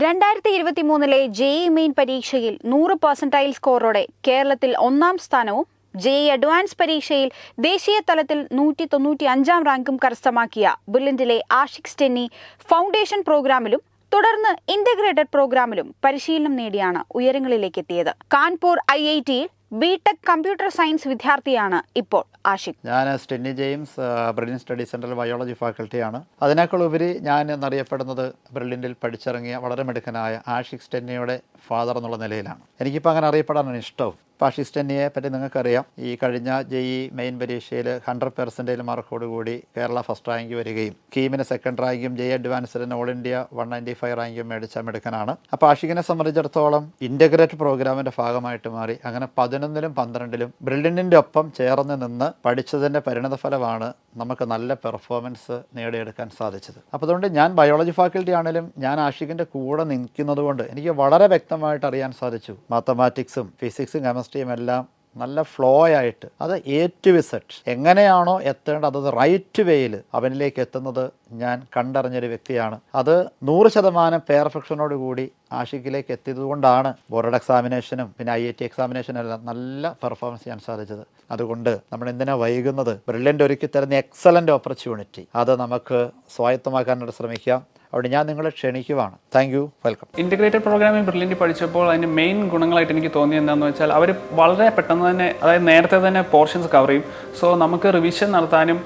2023 JEE main പരീക്ഷയിൽ 100% സ്കോറോടെ കേരളത്തിൽ ഒന്നാം സ്ഥാനവും JEE അഡ്വാൻസ് പരീക്ഷയിൽ ദേശീയ തലത്തിൽ 195 റാങ്കും കരസ്ഥമാക്കിയ ബ്രില്യന്റിലെ ആഷിഖ് സ്റ്റെന്നി ഫൗണ്ടേഷൻ പ്രോഗ്രാമിലും തുടർന്ന് ഇന്റഗ്രേറ്റഡ് പ്രോഗ്രാമിലും പരിശീലനം നേടിയാണ് ഉയരങ്ങളിലേക്ക് എത്തിയത്. കാൺപൂർ IITയിൽ ബിടെക് കമ്പ്യൂട്ടർ സയൻസ് വിദ്യാർത്ഥിയാണ് ഇപ്പോൾ ആഷിഖ്. ഞാൻ സ്റ്റെന്നി ജെയിംസ് ബ്രില്യൻ സ്റ്റഡി സെന്ററിൽ ബയോളജി ഫാക്കൽറ്റിയാണ്. അതിനേക്കാൾ ഉപരി ഞാൻ എന്നറിയപ്പെടുന്നത് ബ്രില്യൻറ്റിൽ പഠിച്ചിറങ്ങിയ വളരെ മിടുക്കനായ ആഷിഖ് സ്റ്റെന്നിയുടെ ഫാദർ എന്നുള്ള നിലയിലാണ്. എനിക്കിപ്പോൾ അങ്ങനെ അറിയപ്പെടാനാണ് ഇഷ്ടവും. ആഷിഖ് സ്റ്റെന്നിയെ പറ്റി നിങ്ങൾക്കറിയാം. ഈ കഴിഞ്ഞ JEE മെയിൻ പരീക്ഷയിൽ 100% മാർക്കോടുകൂടി കേരള ഫസ്റ്റ് റാങ്ക് വരികയും കീമിന് സെക്കൻഡ് റാങ്കും JEE അഡ്വാൻസിന് ഓൾ ഇന്ത്യ 195 റാങ്കും മേടിച്ച മിടുക്കനാണ്. അപ്പോൾ ആഷിഖിനെ സംബന്ധിച്ചിടത്തോളം ഇൻ്റഗ്രേറ്റഡ് പ്രോഗ്രാമിൻ്റെ ഭാഗമായിട്ട് മാറി അങ്ങനെ 11ലും 12ലും ബ്രില്യൻറ്റിൻ്റെ ഒപ്പം ചേർന്ന് നിന്ന് പഠിച്ചതിൻ്റെ പരിണതഫലമാണ് നമുക്ക് നല്ല പെർഫോമൻസ് നേടിയെടുക്കാൻ സാധിച്ചത്. അപ്പോൾ അതുകൊണ്ട് ഞാൻ ബയോളജി ഫാക്കൽറ്റി ആണെങ്കിലും ഞാൻ ആഷിഖിൻ്റെ കൂടെ നിൽക്കുന്നത് കൊണ്ട് എനിക്ക് വളരെ വ്യക്തമായിട്ട് അറിയാൻ സാധിച്ചു. മാത്തമാറ്റിക്സും ഫിസിക്സും കെമിസ്ട്രിയും എല്ലാം നല്ല ഫ്ലോ ആയിട്ട് അത് A to Z എങ്ങനെയാണോ എത്തേണ്ടത് അത് റൈറ്റ് വേയിൽ അവനിലേക്ക് എത്തുന്നത് ഞാൻ കണ്ടറിഞ്ഞൊരു വ്യക്തിയാണ്. അത് 100% പെർഫെക്ഷനോട് കൂടി ആഷിഖിലേക്ക് എത്തിയതുകൊണ്ടാണ് ബോർഡ് എക്സാമിനേഷനും പിന്നെ IIT എക്സാമിനേഷനും എല്ലാം നല്ല പെർഫോമൻസ് ചെയ്യാൻ സാധിച്ചത്. അതുകൊണ്ട് നമ്മൾ എന്തിനാ വൈകുന്നത്? ബ്രില്യൻ്റ് ഒരുക്കി തരുന്ന എക്സലൻ്റ് ഓപ്പർച്യൂണിറ്റി അത് നമുക്ക് സ്വായത്തമാക്കാനായിട്ട് ശ്രമിക്കാം. അവിടെ ഞാൻ നിങ്ങളെ ക്ഷണിക്കുവാണ്. Thank you, welcome. Integrated programming Brilliant പഠിച്ചപ്പോൾ അതിൻ്റെ മെയിൻ ഗുണങ്ങളായിട്ട് എനിക്ക് തോന്നിയത് എന്താണെന്ന് വെച്ചാൽ അവർ വളരെ പെട്ടെന്ന് തന്നെ, അതായത് നേരത്തെ തന്നെ പോർഷൻസ് കവർ ചെയ്യും. സോ നമുക്ക് റിവിഷൻ നടത്താനും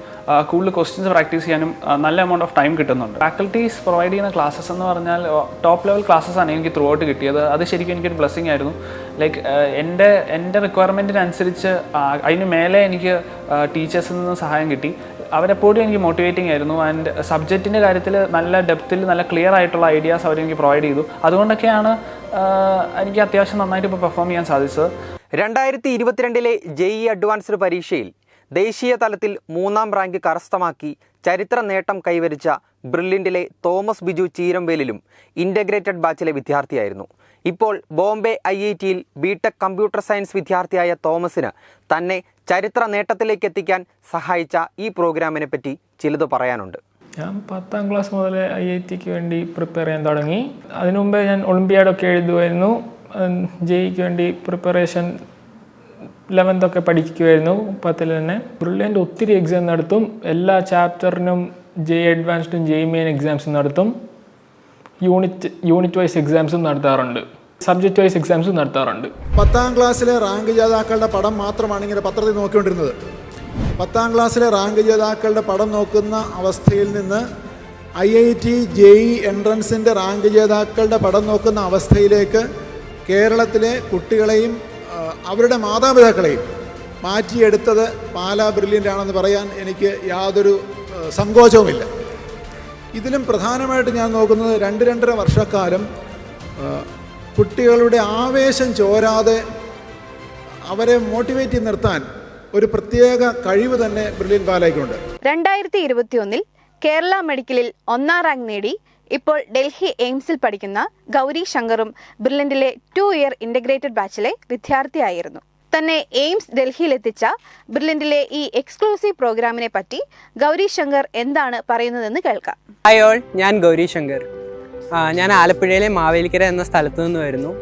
കൂടുതൽ ക്വസ്റ്റ്യൻസ് പ്രാക്ടീസ് ചെയ്യാനും നല്ല എമൗണ്ട് ഓഫ് ടൈം കിട്ടുന്നുണ്ട്. ഫാക്കൽറ്റീസ് പ്രൊവൈഡ് ചെയ്യുന്ന ക്ലാസ്സസ് എന്ന് പറഞ്ഞാൽ ടോപ്പ് ലെവൽ ക്ലാസ്സസ് ആണ് എനിക്ക് ത്രൂ ഔട്ട് കിട്ടിയത്. അത് ശരിക്കും എനിക്കൊരു ബ്ലെസ്സിങ് ആയിരുന്നു. ലൈക്ക് എൻ്റെ റിക്വയർമെൻറ്റിനനുസരിച്ച് അതിന് മേലെ എനിക്ക് ടീച്ചേഴ്സിൽ നിന്ന് സഹായം കിട്ടി. അവരെപ്പോഴും എനിക്ക് മോട്ടിവേറ്റിംഗ് ആയിരുന്നു. ആൻഡ് സബ്ജക്റ്റിൻ്റെ കാര്യത്തിൽ നല്ല ഡെപ്തിൽ നല്ല ക്ലിയർ ആയിട്ടുള്ള ഐഡിയാസ് അവരെനിക്ക് പ്രൊവൈഡ് ചെയ്തു. അതുകൊണ്ടൊക്കെയാണ് എനിക്ക് അത്യാവശ്യം നന്നായിട്ട് ഇപ്പോൾ പെർഫോം ചെയ്യാൻ സാധിച്ചത്. 2022 JEE അഡ്വാൻസ്ഡ് പരീക്ഷയിൽ ദേശീയ തലത്തിൽ 3ാം റാങ്ക് കരസ്ഥമാക്കി ചരിത്ര നേട്ടം കൈവരിച്ച ബ്രില്യൻറ്റിലെ തോമസ് ബിജു ചീരംവേലിലും ഇൻ്റഗ്രേറ്റഡ് ബാച്ചിലെ വിദ്യാർത്ഥിയായിരുന്നു. ഇപ്പോൾ ബോംബെ IITയിൽ ബിടെക് കമ്പ്യൂട്ടർ സയൻസ് വിദ്യാർത്ഥിയായ തോമസിന് തന്നെ ചരിത്ര നേട്ടത്തിലേക്ക് എത്തിക്കാൻ സഹായിച്ച ഈ പ്രോഗ്രാമിനെ പറ്റി ചിലത് പറയാനുണ്ട്. ഞാൻ 10ാം ക്ലാസ് മുതൽ IITക്ക് വേണ്ടി പ്രിപ്പയർ ചെയ്യാൻ തുടങ്ങി. അതിനു മുമ്പേ ഞാൻ ഒളിമ്പിയാഡൊക്കെ എഴുതുമായിരുന്നു. JEEക്ക് വേണ്ടി പ്രിപ്പറേഷൻ 11th ഒക്കെ പഠിക്കുമായിരുന്നു 10ൽ തന്നെ. ബ്രില്യൻ്റ് ഒത്തിരി എക്സാം നടത്തും. എല്ലാ ചാപ്റ്ററിനും JEE അഡ്വാൻസ്ഡും JEE മെയിൻ എക്സാംസും നടത്തും. യൂണിറ്റ് വൈസ് എക്സാംസും നടത്താറുണ്ട്. സബ്ജക്റ്റ് വൈസ് എക്സാംസും നടത്താറുണ്ട്. 10ാം ക്ലാസ്സിലെ റാങ്ക് ജേതാക്കളുടെ പടം മാത്രമാണ് ഇങ്ങനെ പത്രത്തിൽ നോക്കിക്കൊണ്ടിരുന്നത്. 10ാം ക്ലാസ്സിലെ റാങ്ക് ജേതാക്കളുടെ പടം നോക്കുന്ന അവസ്ഥയിൽ നിന്ന് IIT JEE എൻട്രൻസിൻ്റെ റാങ്ക് ജേതാക്കളുടെ പടം നോക്കുന്ന അവസ്ഥയിലേക്ക് കേരളത്തിലെ കുട്ടികളെയും അവരുടെ മാതാപിതാക്കളെയും മാറ്റിയെടുത്തത് പാലാ ബ്രില്യൻ്റ് ആണെന്ന് പറയാൻ എനിക്ക് യാതൊരു സങ്കോചവുമില്ല. ഇതിലും പ്രധാനമായിട്ട് ഞാൻ നോക്കുന്നത് 2-2.5 വർഷക്കാലം കുട്ടികളുടെ ആവേശം ചോരാതെ അവരെ മോട്ടിവേറ്റ് ചെയ്ത് നിർത്താൻ ഒരു പ്രത്യേക കഴിവ് തന്നെ ബ്രില്യൻ്റ് പാലായ്ക്കുണ്ട്. 2021 കേരള മെഡിക്കലിൽ 1ാം റാങ്ക് നേടി ഇപ്പോൾ ഡൽഹി എയിംസിൽ പഠിക്കുന്ന ഗൗരി ശങ്കറും ബ്രില്യൻറ്റിലെ 2 ഇയർ ഇൻ്റഗ്രേറ്റഡ് ബാച്ചിലെ വിദ്യാർത്ഥിയായിരുന്നു. തന്നെ എയിംസ് ഡൽഹിയിലെത്തിച്ച ബ്രില്യൻറ്റിലെ ഈ എക്സ്ക്ലൂസീവ് പ്രോഗ്രാമിനെ പറ്റി ഗൗരി ശങ്കർ എന്താണ് പറയുന്നതെന്ന് കേൾക്കാം. ഹായ് ഓൾ, ഞാൻ ഗൗരി ശങ്കർ. ഞാൻ ആലപ്പുഴയിലെ മാവേലിക്കര എന്ന സ്ഥലത്തു നിന്ന് വരുന്നു.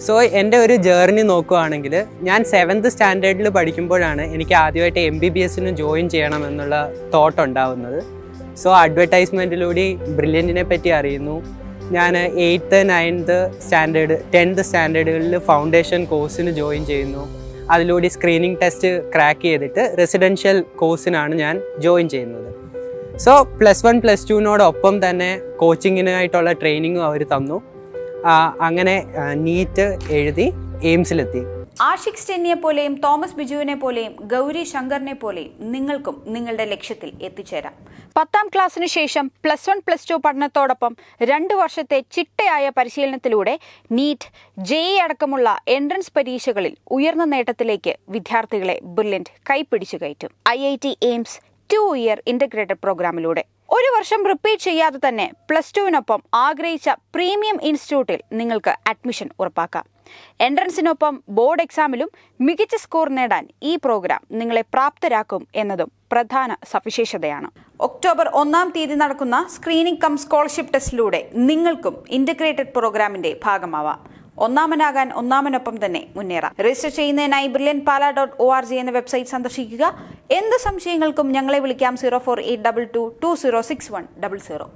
സോ എൻ്റെ ഒരു ജേർണി നോക്കുകയാണെങ്കിൽ ഞാൻ 7th സ്റ്റാൻഡേർഡിൽ പഠിക്കുമ്പോഴാണ് എനിക്ക് ആദ്യമായിട്ട് MBBSന് ജോയിൻ ചെയ്യണമെന്നുള്ള തോട്ട് ഉണ്ടാവുന്നത്. സോ അഡ്വർടൈസ്മെൻറ്റിലൂടെ ബ്രില്യൻറ്റിനെ പറ്റി അറിയുന്നു. ഞാൻ 8th 9th സ്റ്റാൻഡേർഡ് 10th സ്റ്റാൻഡേർഡുകളിൽ ഫൗണ്ടേഷൻ കോഴ്സിന് ജോയിൻ ചെയ്യുന്നു. അതിലൂടെ സ്ക്രീനിങ് ടെസ്റ്റ് ക്രാക്ക് ചെയ്തിട്ട് റെസിഡൻഷ്യൽ കോഴ്സിനാണ് ഞാൻ ജോയിൻ ചെയ്യുന്നത്. സോ +1 +2നോടൊപ്പം തന്നെ കോച്ചിങ്ങിനായിട്ടുള്ള ട്രെയിനിങ്ങും അവർ തന്നു. അങ്ങനെ നീറ്റ് എഴുതി എയിംസിലെത്തി. ആഷിഖ് സ്റ്റെന്നിയെ പോലെയും തോമസ് ബിജുവിനെ പോലെയും ഗൗരി ശങ്കറിനെ പോലെയും നിങ്ങൾക്കും നിങ്ങളുടെ ലക്ഷ്യത്തിൽ എത്തിച്ചേരാം. 10ാം ക്ലാസ്സിനു ശേഷം +1 +2 പഠനത്തോടൊപ്പം 2 വർഷത്തെ ചിട്ടയായ പരിശീലനത്തിലൂടെ നീറ്റ് JEE അടക്കമുള്ള എൻട്രൻസ് പരീക്ഷകളിൽ ഉയർന്ന നേട്ടത്തിലേക്ക് വിദ്യാർത്ഥികളെ ബ്രില്യൻറ്റ് കൈപ്പിടിച്ചു കയറ്റും. IIT എയിംസ് 2 ഇയർ ഇൻ്റഗ്രേറ്റഡ് പ്രോഗ്രാമിലൂടെ ഒരു വർഷം റിപ്പീറ്റ് ചെയ്യാതെ തന്നെ +2വിനൊപ്പം ആഗ്രഹിച്ച പ്രീമിയം ഇൻസ്റ്റിറ്റ്യൂട്ടിൽ നിങ്ങൾക്ക് അഡ്മിഷൻ ഉറപ്പാക്കാം. എൻട്രൻസിനൊപ്പം ബോർഡ് എക്സാമിലും മികച്ച സ്കോർ നേടാൻ ഈ പ്രോഗ്രാം നിങ്ങളെ പ്രാപ്തരാക്കും എന്നതും പ്രധാന സവിശേഷതയാണ്. ഒക്ടോബർ 1-ാം തീയതി നടക്കുന്ന സ്ക്രീനിംഗ് കം സ്കോളർഷിപ്പ് ടെസ്റ്റിലൂടെ നിങ്ങൾക്കും ഇന്റഗ്രേറ്റഡ് പ്രോഗ്രാമിന്റെ ഭാഗമാവാം. ഒന്നാമനാകാൻ ഒന്നാമനൊപ്പം തന്നെ മുന്നേറാം. രജിസ്റ്റർ ചെയ്യുന്നതിനായി brilliantpala.org എന്ന വെബ്സൈറ്റ് സന്ദർശിക്കുക. എന്ത് സംശയങ്ങൾക്കും ഞങ്ങളെ വിളിക്കാം 04822 206100.